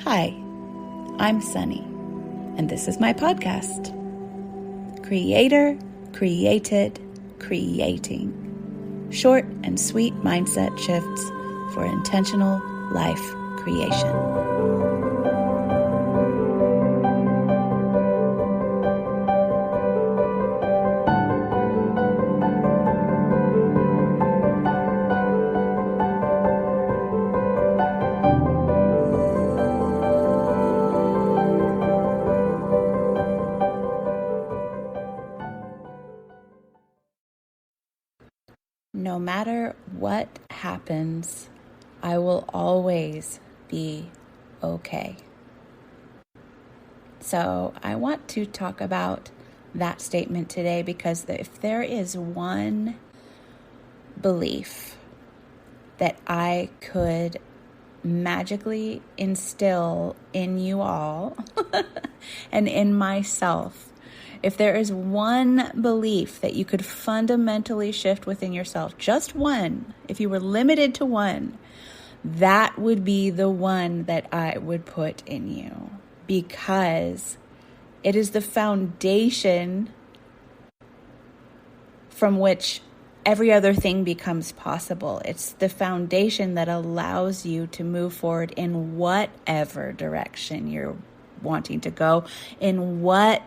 Hi, I'm Sunny, and this is my podcast, Creator, Created, Creating. Short and sweet mindset shifts for intentional life creation. No matter what happens, I will always be okay. So I want to talk about that statement today because if there is one belief that I could magically instill in you all and in myself, if there is one belief that you could fundamentally shift within yourself, just one, if you were limited to one, that would be the one that I would put in you, because it is the foundation from which every other thing becomes possible. It's the foundation that allows you to move forward in whatever direction you're wanting to go, in whatever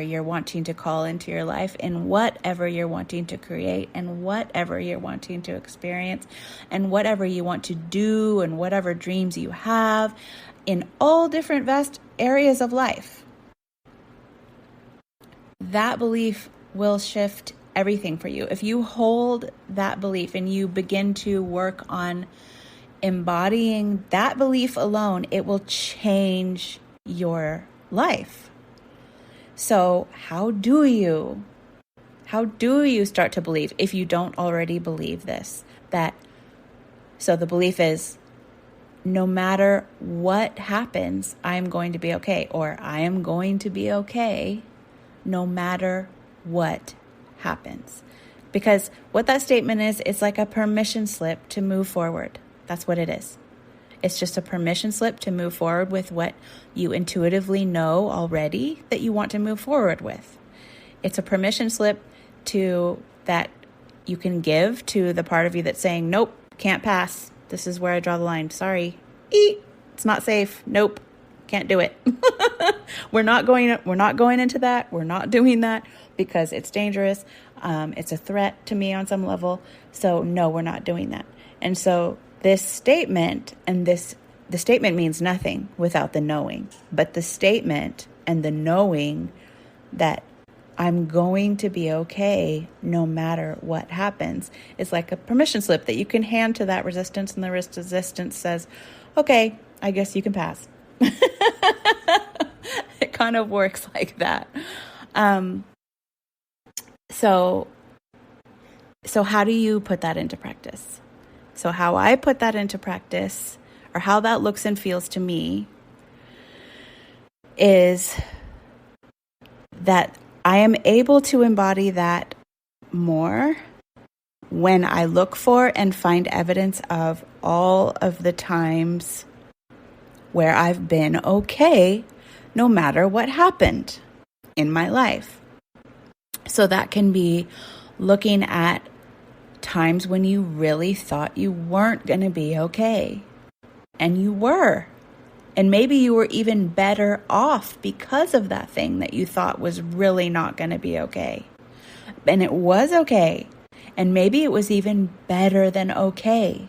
you're wanting to call into your life, in whatever you're wanting to create, and whatever you're wanting to experience, and whatever you want to do, and whatever dreams you have, in all different vast areas of life. That belief will shift everything for you. If you hold that belief and you begin to work on embodying that belief alone, it will change your life. So how do you start to believe, if you don't already believe this, so the belief is, no matter what happens, I'm going to be okay, or I am going to be okay no matter what happens. Because what that statement is, it's like a permission slip to move forward. That's what it is. It's just a permission slip to move forward with what you intuitively know already that you want to move forward with. It's a permission slip that you can give to the part of you that's saying, nope, can't pass. This is where I draw the line. Sorry. It's not safe. Nope. Can't do it. We're not going into that. We're not doing that because it's dangerous. It's a threat to me on some level. So no, we're not doing that. And so this statement the statement means nothing without the knowing, but the statement and the knowing that I'm going to be okay no matter what happens is like a permission slip that you can hand to that resistance, and the resistance says, okay, I guess you can pass. It kind of works like that. So how do you put that into practice? So how I put that into practice, or how that looks and feels to me, is that I am able to embody that more when I look for and find evidence of all of the times where I've been okay, no matter what happened in my life. So that can be looking at times when you really thought you weren't going to be okay, and you were. And maybe you were even better off because of that thing that you thought was really not going to be okay. And it was okay. And maybe it was even better than okay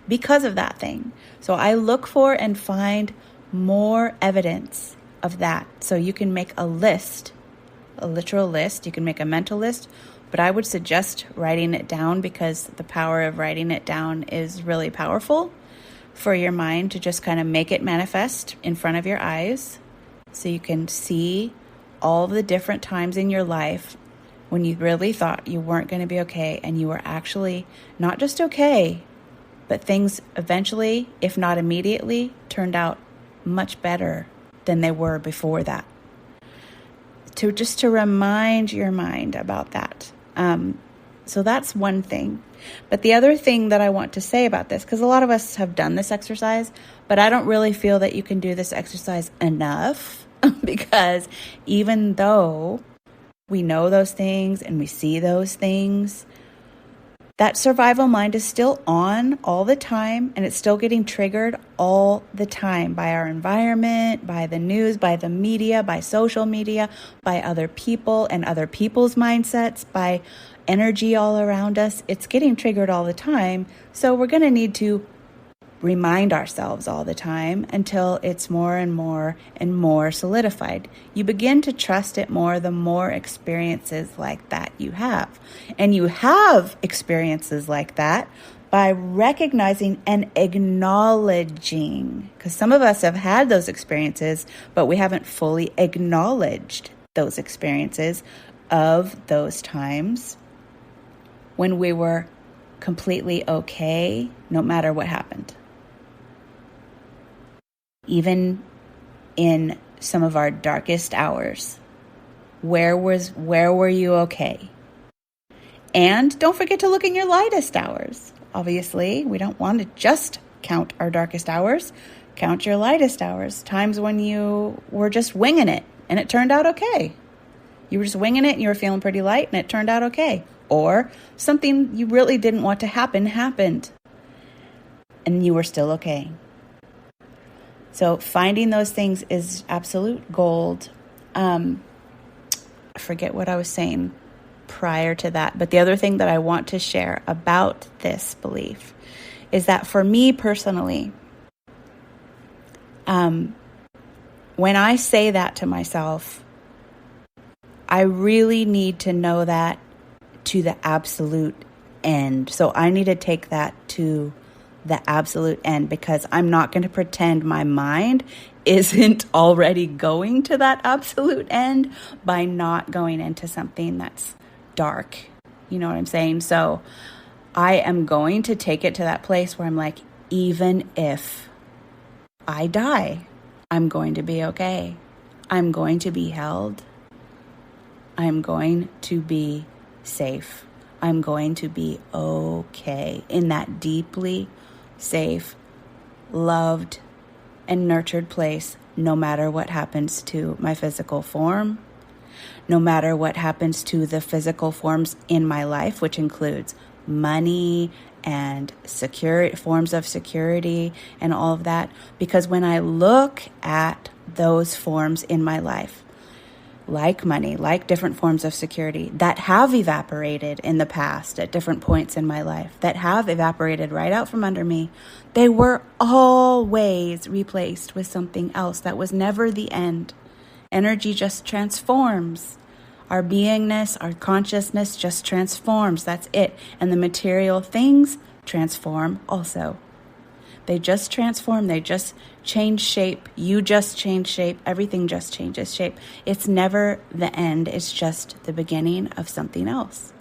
because of that thing. So I look for and find more evidence of that. So you can make a list, a literal list. You can make a mental list, but I would suggest writing it down, because the power of writing it down is really powerful for your mind to just kind of make it manifest in front of your eyes, so you can see all the different times in your life when you really thought you weren't going to be okay, and you were actually not just okay, but things eventually, if not immediately, turned out much better than they were before that. To remind your mind about that. So that's one thing. But the other thing that I want to say about this, because a lot of us have done this exercise, but I don't really feel that you can do this exercise enough because even though we know those things and we see those things, that survival mind is still on all the time, and it's still getting triggered all the time by our environment, by the news, by the media, by social media, by other people and other people's mindsets, by energy all around us. It's getting triggered all the time. So we're going to need to remind ourselves all the time until it's more and more and more solidified. You begin to trust it more the more experiences like that you have. And you have experiences like that by recognizing and acknowledging. Because some of us have had those experiences, but we haven't fully acknowledged those experiences of those times when we were completely okay, no matter what happened. Even in some of our darkest hours, where were you okay? And don't forget to look in your lightest hours. Obviously, we don't want to just count our darkest hours. Count your lightest hours. Times when you were just winging it and it turned out okay. You were just winging it and you were feeling pretty light and it turned out okay. Or something you really didn't want to happen happened and you were still okay. So finding those things is absolute gold. I forget what I was saying prior to that. But the other thing that I want to share about this belief is that for me personally, when I say that to myself, I really need to know that to the absolute end. So I need to take that to the absolute end, because I'm not going to pretend my mind isn't already going to that absolute end by not going into something that's dark. You know what I'm saying? So I am going to take it to that place where I'm like, even if I die, I'm going to be okay. I'm going to be held. I'm going to be safe. I'm going to be okay in that deeply safe, loved, and nurtured place, no matter what happens to my physical form, no matter what happens to the physical forms in my life, which includes money and security, forms of security and all of that. Because when I look at those forms in my life, like money, like different forms of security that have evaporated in the past at different points in my life, that have evaporated right out from under me, they were always replaced with something else that was never the end. Energy just transforms. Our beingness, our consciousness just transforms. That's it. And the material things transform also. They just transform. They just change shape. You just change shape. Everything just changes shape. It's never the end. It's just the beginning of something else.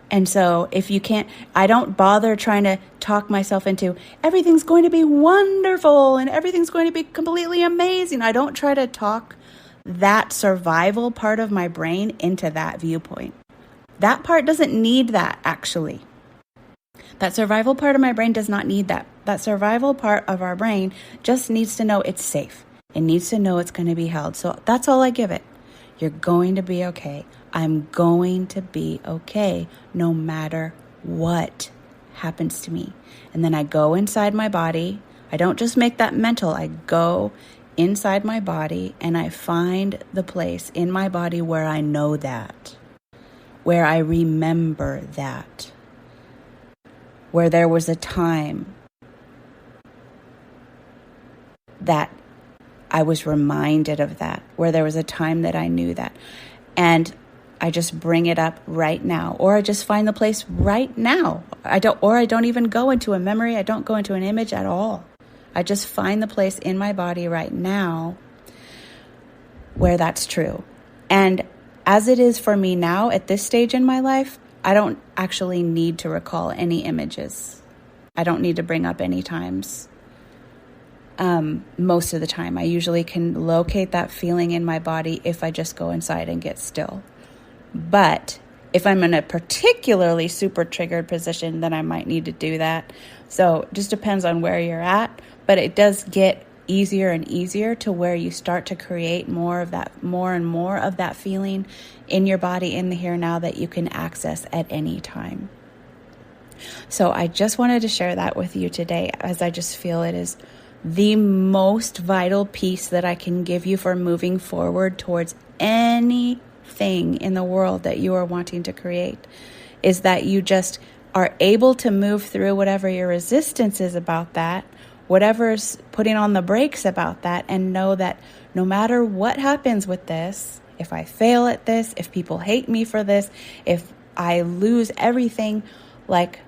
And so if you can't, I don't bother trying to talk myself into everything's going to be wonderful and everything's going to be completely amazing. I don't try to talk that survival part of my brain into that viewpoint. That part doesn't need that, actually. That survival part of my brain does not need that. That survival part of our brain just needs to know it's safe. It needs to know it's going to be held. So that's all I give it. You're going to be okay. I'm going to be okay no matter what happens to me. And then I go inside my body. I don't just make that mental. I go inside my body and I find the place in my body where I know that, where I remember that, where there was a time that I was reminded of that, where there was a time that I knew that. And I just bring it up right now, or I just find the place right now. I don't even go into a memory. I don't go into an image at all. I just find the place in my body right now where that's true. And as it is for me now at this stage in my life, I don't actually need to recall any images. I don't need to bring up any times. Most of the time, I usually can locate that feeling in my body if I just go inside and get still. But If I'm in a particularly super triggered position, then I might need to do that. So it just depends on where you're at, but it does get easier and easier to where you start to create more and more of that feeling in your body in the here and now that you can access at any time. So I just wanted to share that with you today, as I just feel it is the most vital piece that I can give you for moving forward towards anything in the world that you are wanting to create, is that you just are able to move through whatever your resistance is about that, whatever's putting on the brakes about that, and know that no matter what happens with this, if I fail at this, if people hate me for this, if I lose everything, like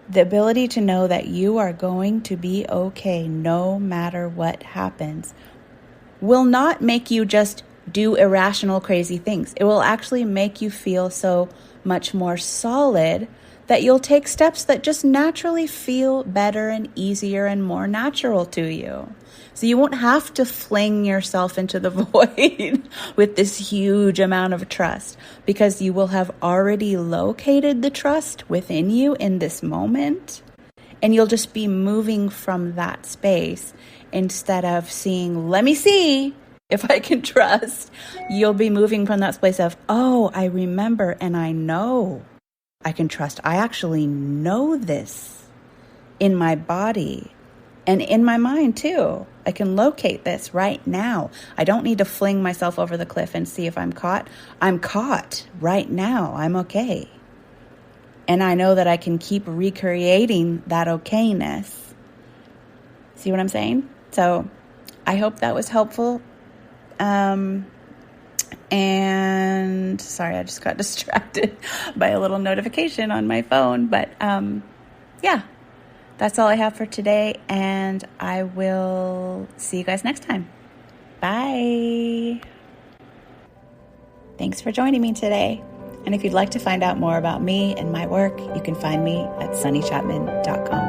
the ability to know that you are going to be okay no matter what happens will not make you just do irrational, crazy things. It will actually make you feel so much more solid that you'll take steps that just naturally feel better and easier and more natural to you. So you won't have to fling yourself into the void with this huge amount of trust, because you will have already located the trust within you in this moment. And you'll just be moving from that space instead of seeing, let me see if I can trust. You'll be moving from that space of, oh, I remember and I know I can trust. I actually know this in my body and in my mind too. I can locate this right now. I don't need to fling myself over the cliff and see if I'm caught. I'm caught right now. I'm okay. And I know that I can keep recreating that okayness. See what I'm saying? So I hope that was helpful. And sorry, I just got distracted by a little notification on my phone. But yeah, that's all I have for today. And I will see you guys next time. Bye. Thanks for joining me today. And if you'd like to find out more about me and my work, you can find me at sunnychapman.com.